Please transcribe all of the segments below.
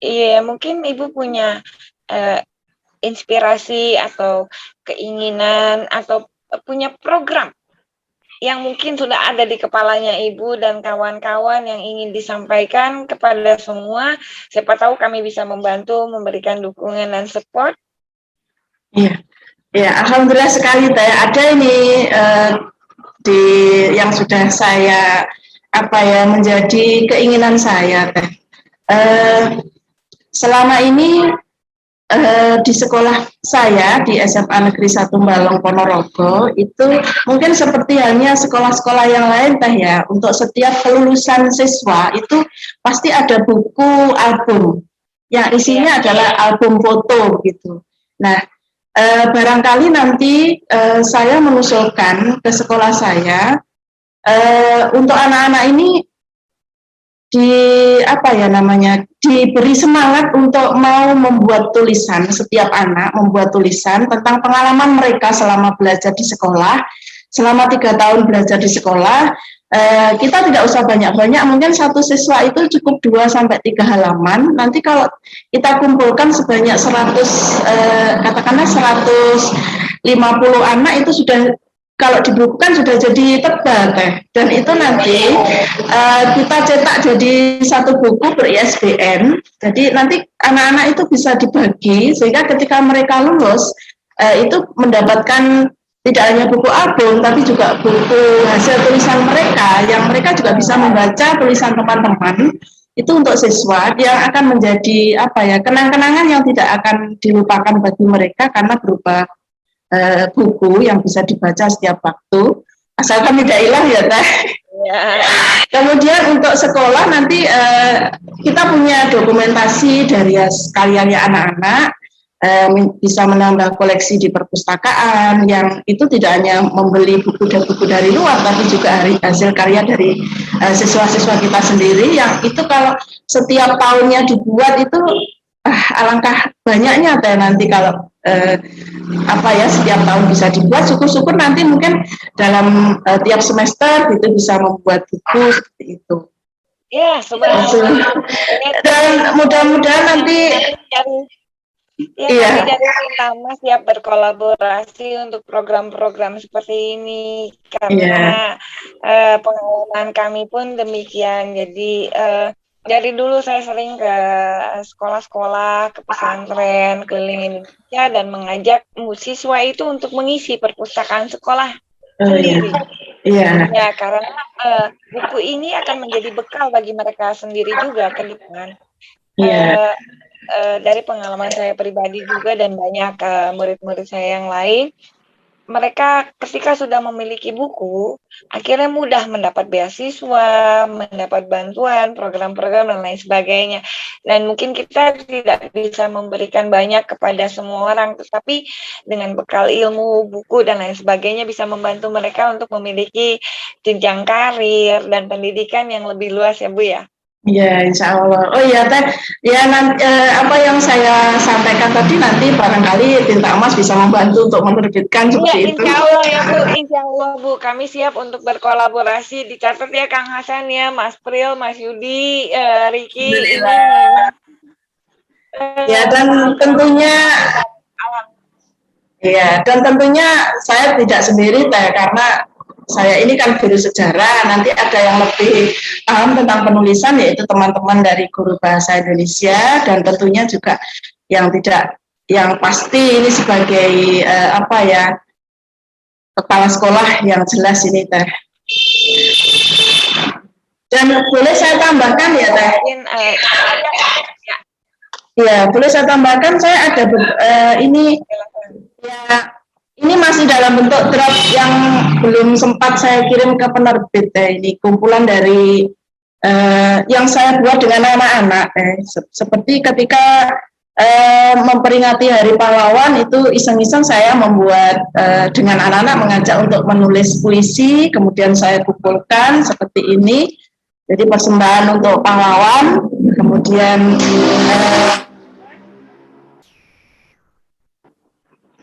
Iya, mungkin Ibu punya inspirasi atau keinginan atau punya program yang mungkin sudah ada di kepalanya Ibu dan kawan-kawan yang ingin disampaikan kepada semua. Siapa tahu kami bisa membantu, memberikan dukungan dan support. Iya, ya, alhamdulillah sekali Teh. Ada ini di yang sudah saya menjadi keinginan saya Teh. Selama ini di sekolah saya di SMA Negeri 1 Balong Ponorogo itu mungkin seperti halnya sekolah-sekolah yang lain Teh ya, untuk setiap kelulusan siswa itu pasti ada buku album yang isinya adalah album foto gitu. Nah, barangkali nanti saya mengusulkan ke sekolah saya untuk anak-anak ini diberi semangat untuk mau membuat tulisan, setiap anak membuat tulisan tentang pengalaman mereka selama belajar di sekolah, selama 3 tahun belajar di sekolah. Kita tidak usah banyak-banyak, mungkin satu siswa itu cukup 2-3 halaman. Nanti kalau kita kumpulkan sebanyak 150 anak itu sudah, kalau dibukukan sudah jadi tebal Teh, dan itu nanti kita cetak jadi satu buku ber-ISBN. Jadi nanti anak-anak itu bisa dibagi sehingga ketika mereka lulus itu mendapatkan tidak hanya buku album tapi juga buku hasil tulisan mereka, yang mereka juga bisa membaca tulisan teman-teman. Itu untuk siswa yang akan menjadi kenang-kenangan yang tidak akan dilupakan bagi mereka karena berupa buku yang bisa dibaca setiap waktu, asalkan tidak hilang ya Teh. Ya. Kemudian untuk sekolah nanti kita punya dokumentasi dari karyanya anak-anak, bisa menambah koleksi di perpustakaan yang itu tidak hanya membeli buku dan buku dari luar, tapi juga hasil karya dari siswa-siswa kita sendiri, yang itu kalau setiap tahunnya dibuat itu alangkah banyaknya Teh nanti kalau setiap tahun bisa dibuat. Syukur-syukur nanti mungkin dalam tiap semester itu bisa membuat buku seperti itu. Ya, sebenarnya. Dan mudah-mudahan nanti kami dari Sintama siap berkolaborasi untuk program-program seperti ini karena pengalaman kami pun demikian. Jadi dari dulu saya sering ke sekolah-sekolah, ke pesantren, keliling Indonesia dan mengajak siswa itu untuk mengisi perpustakaan sekolah sendiri. Ya, karena buku ini akan menjadi bekal bagi mereka sendiri juga ke depan. Dari pengalaman saya pribadi juga dan banyak murid-murid saya yang lain, mereka ketika sudah memiliki buku, akhirnya mudah mendapat beasiswa, mendapat bantuan, program-program, dan lain sebagainya. Dan mungkin kita tidak bisa memberikan banyak kepada semua orang, tetapi dengan bekal ilmu, buku, dan lain sebagainya bisa membantu mereka untuk memiliki jenjang karir dan pendidikan yang lebih luas ya Bu ya. Ya, insya Allah. Oh iya Teh, ya nanti apa yang saya sampaikan tadi nanti barangkali Tinta Emas bisa membantu untuk menerbitkan seperti itu. Insya Allah ya Bu, insya Allah Bu, kami siap untuk berkolaborasi. Dicatat ya Kang Hasan ya, Mas Pril, Mas Yudi, Riki. Ya dan tentunya, saya tidak sendiri Teh, karena saya ini kan guru sejarah, nanti ada yang lebih paham tentang penulisan yaitu teman-teman dari guru bahasa Indonesia, dan tentunya juga yang pasti ini sebagai kepala sekolah yang jelas ini Teh. Dan boleh saya tambahkan ya Teh? Ya, boleh saya tambahkan, saya ada ini masih dalam bentuk draft yang belum sempat saya kirim ke penerbit. Ini kumpulan dari yang saya buat dengan anak-anak. Seperti ketika memperingati Hari Pahlawan itu iseng-iseng saya membuat dengan anak-anak, mengajak untuk menulis puisi, kemudian saya kumpulkan seperti ini. Jadi persembahan untuk pahlawan, kemudian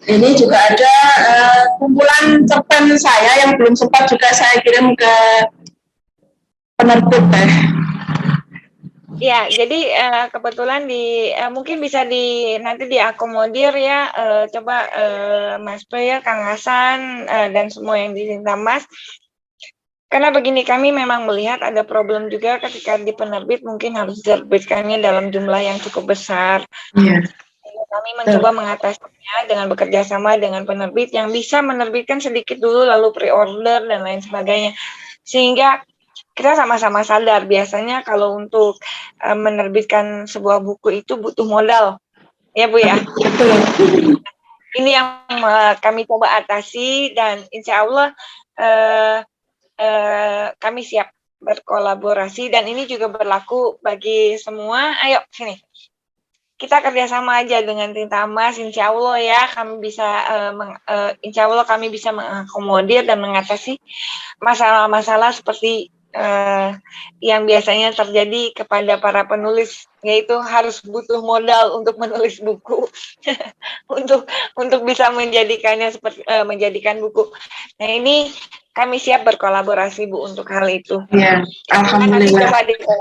ini juga ada kumpulan cerpen saya yang belum sempat juga saya kirim ke penerbit Teh. Ya, jadi kebetulan mungkin bisa nanti diakomodir ya. Coba Mas Priya, Kang Hasan, dan semua yang dicinta Mas. Karena begini, kami memang melihat ada problem juga ketika di penerbit mungkin harus diterbitkannya dalam jumlah yang cukup besar. Iya. Kami mencoba mengatasinya dengan bekerja sama dengan penerbit yang bisa menerbitkan sedikit dulu lalu pre-order dan lain sebagainya. Sehingga kita sama-sama sadar biasanya kalau untuk menerbitkan sebuah buku itu butuh modal. Ya Bu ya. Betul. Ini yang kami coba atasi dan insya Allah kami siap berkolaborasi dan ini juga berlaku bagi semua. Ayo sini. Kita kerjasama aja dengan Tinta Emas, insya Allah ya kami bisa, insya Allah kami bisa mengakomodir dan mengatasi masalah-masalah seperti yang biasanya terjadi kepada para penulis, yaitu harus butuh modal untuk menulis buku, untuk bisa menjadikannya seperti menjadikan buku. Nah ini kami siap berkolaborasi Bu untuk hal itu. Ya, alhamdulillah. Nanti coba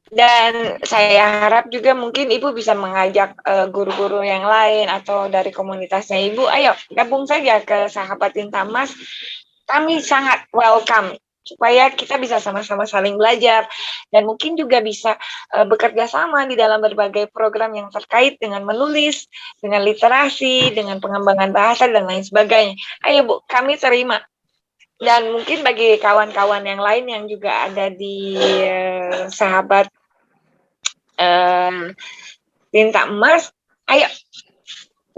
dan saya harap juga mungkin Ibu bisa mengajak guru-guru yang lain atau dari komunitasnya Ibu, ayo gabung saja ke Sahabat Tinta Emas. Kami sangat welcome supaya kita bisa sama-sama saling belajar dan mungkin juga bisa bekerja sama di dalam berbagai program yang terkait dengan menulis, dengan literasi, dengan pengembangan bahasa dan lain sebagainya. Ayo Bu, kami terima. Dan mungkin bagi kawan-kawan yang lain yang juga ada di Sahabat Tinta Emas, ayo,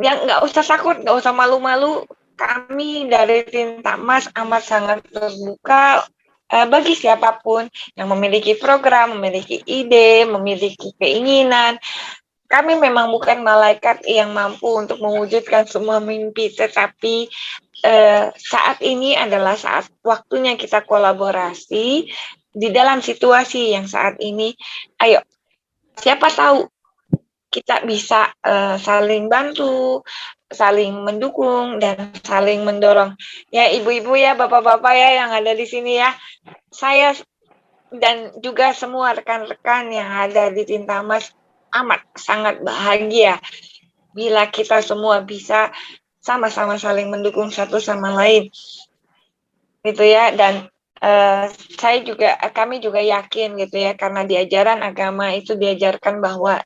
yang nggak usah takut, nggak usah malu-malu. Kami dari Tinta Emas amat sangat terbuka bagi siapapun yang memiliki program, memiliki ide, memiliki keinginan. Kami memang bukan malaikat yang mampu untuk mewujudkan semua mimpi, tetapi saat ini adalah saat waktunya kita kolaborasi di dalam situasi yang saat ini. Ayo, siapa tahu kita bisa saling bantu, saling mendukung, dan saling mendorong. Ya ibu-ibu ya, bapak-bapak ya yang ada di sini ya, saya dan juga semua rekan-rekan yang ada di Tinta Emas amat sangat bahagia bila kita semua bisa sama-sama saling mendukung satu sama lain. Gitu ya, dan kami juga yakin gitu ya, karena di ajaran agama itu diajarkan bahwa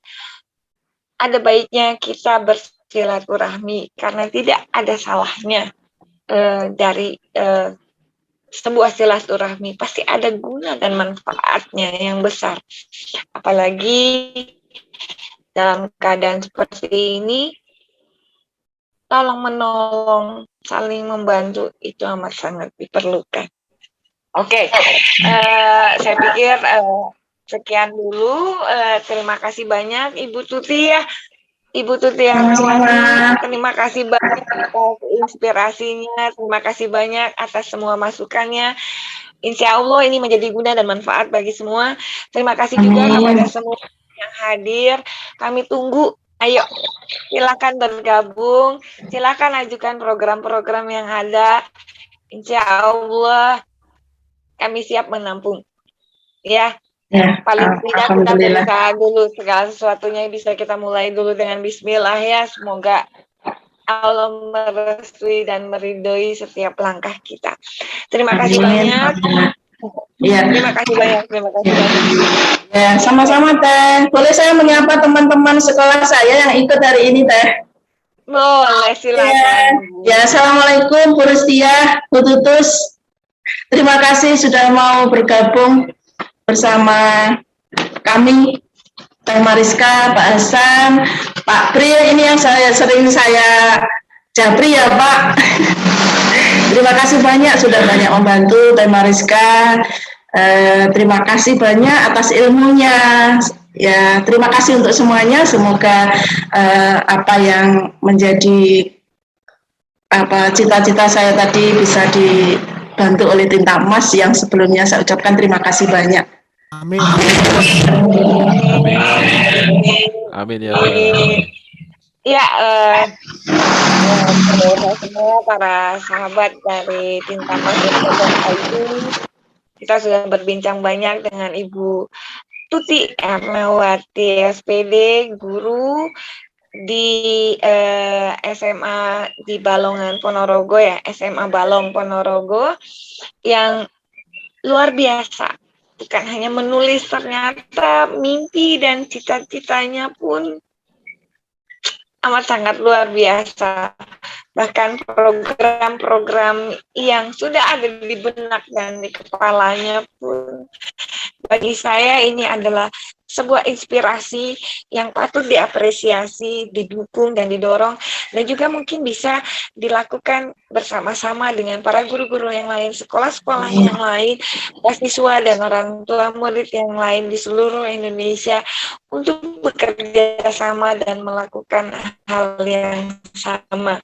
ada baiknya kita bersilaturahmi karena tidak ada salahnya dari sebuah silaturahmi pasti ada guna dan manfaatnya yang besar. Apalagi dalam keadaan seperti ini, tolong menolong, saling membantu itu amat sangat diperlukan. Oke, saya pikir sekian dulu. Terima kasih banyak Ibu Tuti ya. Ibu Tuti Handayani, terima kasih banyak atas inspirasinya, terima kasih banyak atas semua masukannya. Insya Allah ini menjadi guna dan manfaat bagi semua. Terima kasih juga kepada semua yang hadir. Kami tunggu. Ayo, silakan bergabung, silakan ajukan program-program yang ada. Insya Allah kami siap menampung. Ya. Paling tidak kita berusaha dulu, segala sesuatunya bisa kita mulai dulu dengan bismillah ya. Semoga Allah merestui dan meridhoi setiap langkah kita. Terima kasih banyak. Ya. Terima kasih banyak. Ya, sama-sama Teh. Boleh saya menyapa teman-teman sekolah saya yang ikut hari ini Teh? Boleh, silakan. Ya, assalamualaikum Bu Rustia, Bu Tutus. Terima kasih sudah mau bergabung bersama kami, Teh Mariska, Pak Hasan, Pak Pri, ini yang sering saya japri ya Pak. Terima kasih banyak sudah banyak membantu Teh Mariska. Terima kasih banyak atas ilmunya. Ya, terima kasih untuk semuanya. Semoga apa yang menjadi cita-cita saya tadi bisa dibantu oleh Tinta Emas yang sebelumnya saya ucapkan terima kasih banyak. Amin. Amin ya. Ya, semua para sahabat dari Tinta Emas itu kita sudah berbincang banyak dengan Ibu Tuti Ernawati, SPD, guru di SMA di Balongan Ponorogo ya, SMA Balong Ponorogo, yang luar biasa. Bukan hanya menulis, ternyata mimpi dan cita-citanya pun amat sangat luar biasa. Bahkan program-program yang sudah ada di benak dan di kepalanya pun, bagi saya ini adalah sebuah inspirasi yang patut diapresiasi, didukung dan didorong, dan juga mungkin bisa dilakukan bersama-sama dengan para guru-guru yang lain, sekolah-sekolah yang lain, mahasiswa dan orang tua murid yang lain di seluruh Indonesia untuk bekerja sama dan melakukan hal yang sama.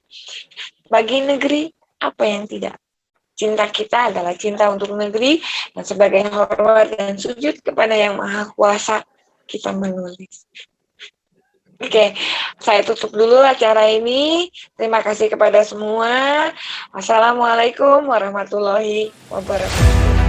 Bagi negeri, apa yang tidak? Cinta kita adalah cinta untuk negeri, dan sebagai hormat dan sujud kepada Yang Maha Kuasa, kita menulis. Oke, saya tutup dulu acara ini. Terima kasih kepada semua. Wassalamualaikum warahmatullahi wabarakatuh.